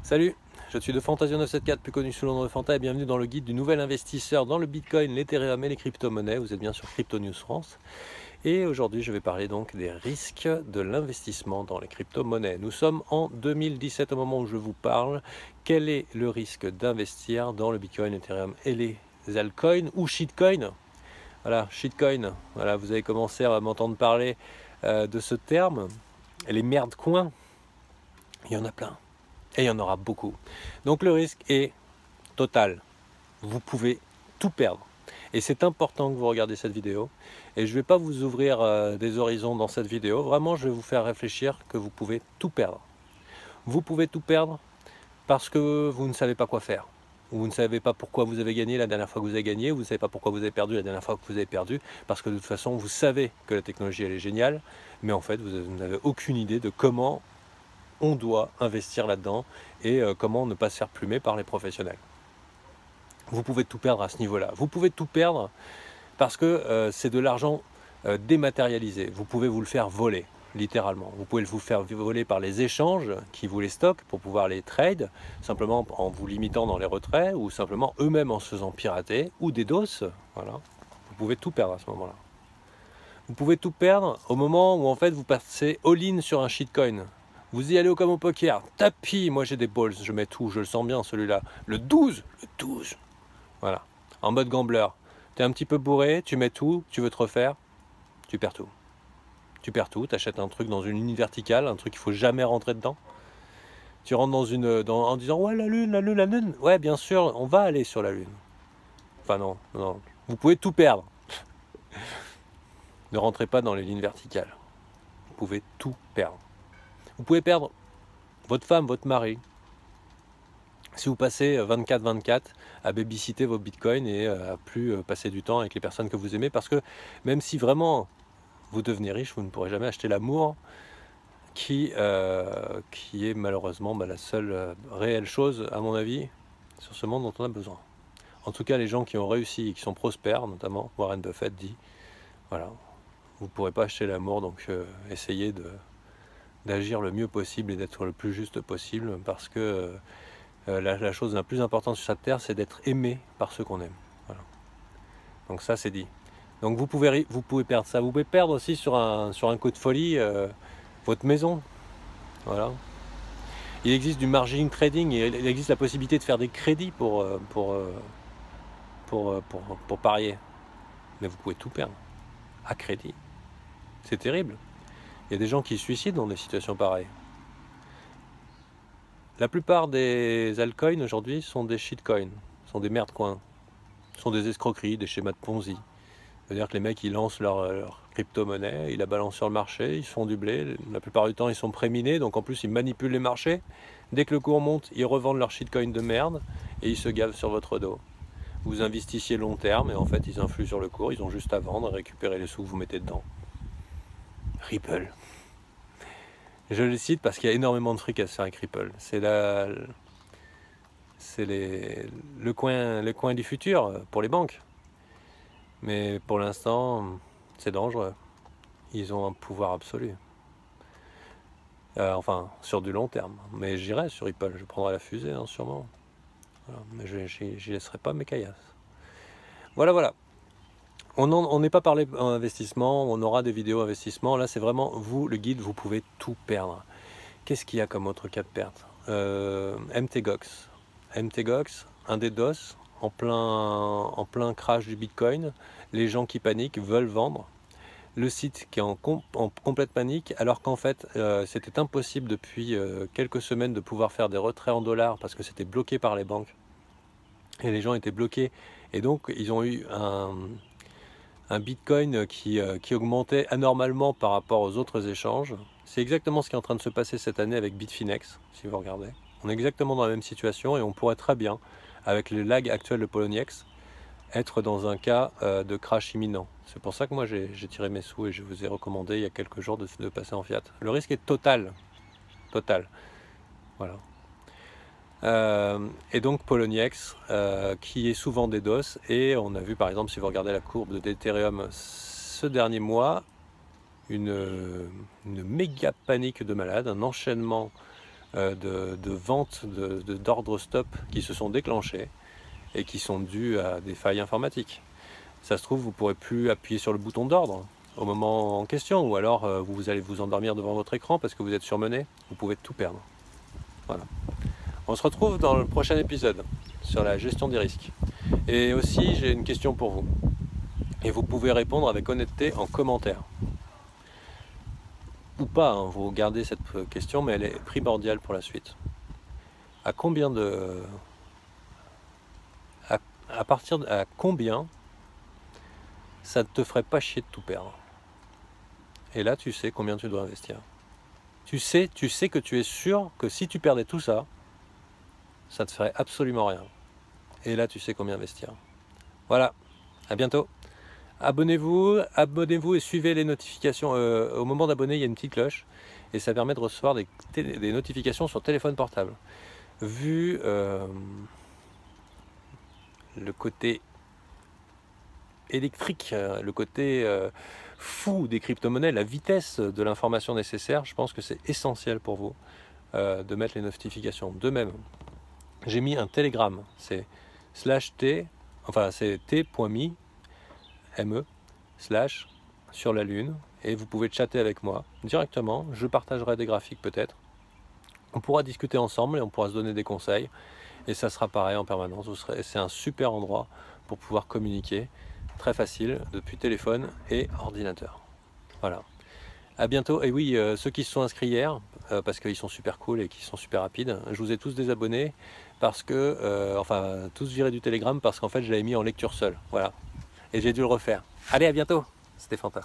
Salut, je suis de Fantasio974, plus connu sous le nom de Fanta, et bienvenue dans le guide du nouvel investisseur dans le Bitcoin, l'Ethereum et les crypto-monnaies. Vous êtes bien sur Crypto News France. Et aujourd'hui, je vais parler donc des risques de l'investissement dans les crypto-monnaies. Nous sommes en 2017 au moment où je vous parle. Quel est le risque d'investir dans le Bitcoin, l'Ethereum et les altcoins ou shitcoins? Voilà, shitcoin. Voilà, vous avez commencé à m'entendre parler de ce terme. Et les merdes coins, il y en a plein. Et il y en aura beaucoup. Donc le risque est total. Vous pouvez tout perdre. Et c'est important que vous regardiez cette vidéo. Et je ne vais pas vous ouvrir des horizons dans cette vidéo. Vraiment, je vais vous faire réfléchir que vous pouvez tout perdre. Vous pouvez tout perdre parce que vous ne savez pas quoi faire. Vous ne savez pas pourquoi vous avez gagné la dernière fois que vous avez gagné. Vous ne savez pas pourquoi vous avez perdu la dernière fois que vous avez perdu. Parce que de toute façon, vous savez que la technologie, elle est géniale. Mais en fait, vous n'avez aucune idée de comment on doit investir là-dedans et comment ne pas se faire plumer par les professionnels. Vous pouvez tout perdre à ce niveau-là. Vous pouvez tout perdre parce que c'est de l'argent dématérialisé. Vous pouvez vous le faire voler, littéralement. Vous pouvez vous faire voler par les échanges qui vous les stockent pour pouvoir les trade, simplement en vous limitant dans les retraits ou simplement eux-mêmes en se faisant pirater ou des DOS. Voilà. Vous pouvez tout perdre à ce moment-là. Vous pouvez tout perdre au moment où en fait vous passez all-in sur un shitcoin. Vous y allez comme au poker, tapis, moi j'ai des balls, je mets tout, je le sens bien celui-là. Le 12, voilà, en mode gambler. T'es un petit peu bourré, tu mets tout, tu veux te refaire, tu perds tout. Tu perds tout, t'achètes un truc dans une ligne verticale, un truc qu'il faut jamais rentrer dedans. Tu rentres en disant ouais la lune, la lune, la lune. Ouais bien sûr, on va aller sur la lune. Enfin non, non, vous pouvez tout perdre. Ne rentrez pas dans les lignes verticales. Vous pouvez tout perdre. Vous pouvez perdre votre femme, votre mari. Si vous passez 24/24 à babysitter vos bitcoins et à plus passer du temps avec les personnes que vous aimez, parce que même si vraiment vous devenez riche, vous ne pourrez jamais acheter l'amour qui est malheureusement la seule réelle chose, à mon avis, sur ce monde dont on a besoin. En tout cas, les gens qui ont réussi et qui sont prospères, notamment Warren Buffett dit, voilà, vous ne pourrez pas acheter l'amour, donc essayez d'agir le mieux possible et d'être le plus juste possible, parce que la chose la plus importante sur cette terre, c'est d'être aimé par ceux qu'on aime. Voilà. Donc ça, c'est dit. Donc vous pouvez perdre ça. Vous pouvez perdre aussi sur un coup de folie votre maison. Voilà. Il existe du margin trading et il existe la possibilité de faire des crédits pour parier. Mais vous pouvez tout perdre à crédit. C'est terrible. Il y a des gens qui se suicident dans des situations pareilles. La plupart des altcoins aujourd'hui sont des shitcoins, sont des merdcoins, sont des escroqueries, des schémas de Ponzi. C'est-à-dire que les mecs, ils lancent leur crypto-monnaie, ils la balancent sur le marché, ils se font du blé. La plupart du temps, ils sont préminés, donc en plus, ils manipulent les marchés. Dès que le cours monte, ils revendent leur shitcoin de merde et ils se gavent sur votre dos. Vous investissiez long terme et en fait, ils influent sur le cours, ils ont juste à vendre et récupérer les sous que vous mettez dedans. Ripple. Je le cite parce qu'il y a énormément de trucs à se faire avec Ripple. C'est le coin du futur pour les banques. Mais pour l'instant, c'est dangereux. Ils ont un pouvoir absolu. Enfin, sur du long terme. Mais j'irai sur Ripple, je prendrai la fusée, hein, sûrement. Voilà. Mais j'y laisserai pas mes caillasses. Voilà, voilà. On n'est pas parlé investissement, on aura des vidéos investissement. Là, c'est vraiment vous, le guide, vous pouvez tout perdre. Qu'est-ce qu'il y a comme autre cas de perte? MTGOX. MTGOX, un des DOS, en plein crash du Bitcoin. Les gens qui paniquent veulent vendre. Le site qui est en complète panique, alors qu'en fait, c'était impossible depuis quelques semaines de pouvoir faire des retraits en dollars parce que c'était bloqué par les banques. Et les gens étaient bloqués. Et donc, ils ont eu un Bitcoin qui augmentait anormalement par rapport aux autres échanges. C'est exactement ce qui est en train de se passer cette année avec Bitfinex, si vous regardez. On est exactement dans la même situation et on pourrait très bien, avec le lag actuel de Poloniex, être dans un cas de crash imminent. C'est pour ça que moi j'ai tiré mes sous et je vous ai recommandé il y a quelques jours de passer en fiat. Le risque est total. Total. Voilà. Et donc Poloniex, qui est souvent des DOS, et on a vu par exemple, si vous regardez la courbe d'Ethereum ce dernier mois, une méga panique de malade, un enchaînement de ventes d'ordre stop qui se sont déclenchés et qui sont dus à des failles informatiques. Ça se trouve, vous ne pourrez plus appuyer sur le bouton d'ordre au moment en question, ou alors vous allez vous endormir devant votre écran parce que vous êtes surmené, vous pouvez tout perdre. Voilà. On se retrouve dans le prochain épisode sur la gestion des risques. Et aussi, j'ai une question pour vous. Et vous pouvez répondre avec honnêteté en commentaire. Ou pas, hein, vous gardez cette question, mais elle est primordiale pour la suite. À combien de... À partir de... À combien ça ne te ferait pas chier de tout perdre? Et là, tu sais combien tu dois investir. Tu sais que tu es sûr que si tu perdais tout ça, ça ne te ferait absolument rien. Et là, tu sais combien investir. Voilà, à bientôt. Abonnez-vous et suivez les notifications. Au moment d'abonner, il y a une petite cloche et ça permet de recevoir des notifications sur téléphone portable. Vu le côté électrique, le côté fou des crypto-monnaies, la vitesse de l'information nécessaire, je pense que c'est essentiel pour vous de mettre les notifications. De même, j'ai mis un Telegram, c'est /t, enfin c'est t.me sur la Lune, et vous pouvez chatter avec moi directement, je partagerai des graphiques peut-être, on pourra discuter ensemble et on pourra se donner des conseils, et ça sera pareil en permanence. C'est un super endroit pour pouvoir communiquer, très facile, depuis téléphone et ordinateur. Voilà. À bientôt. Et oui, ceux qui se sont inscrits hier, parce qu'ils sont super cool et qui sont super rapides, je vous ai tous désabonnés parce que, enfin, tous virés du Telegram parce qu'en fait, je l'avais mis en lecture seule. Voilà. Et j'ai dû le refaire. Allez, à bientôt. C'était Fanta.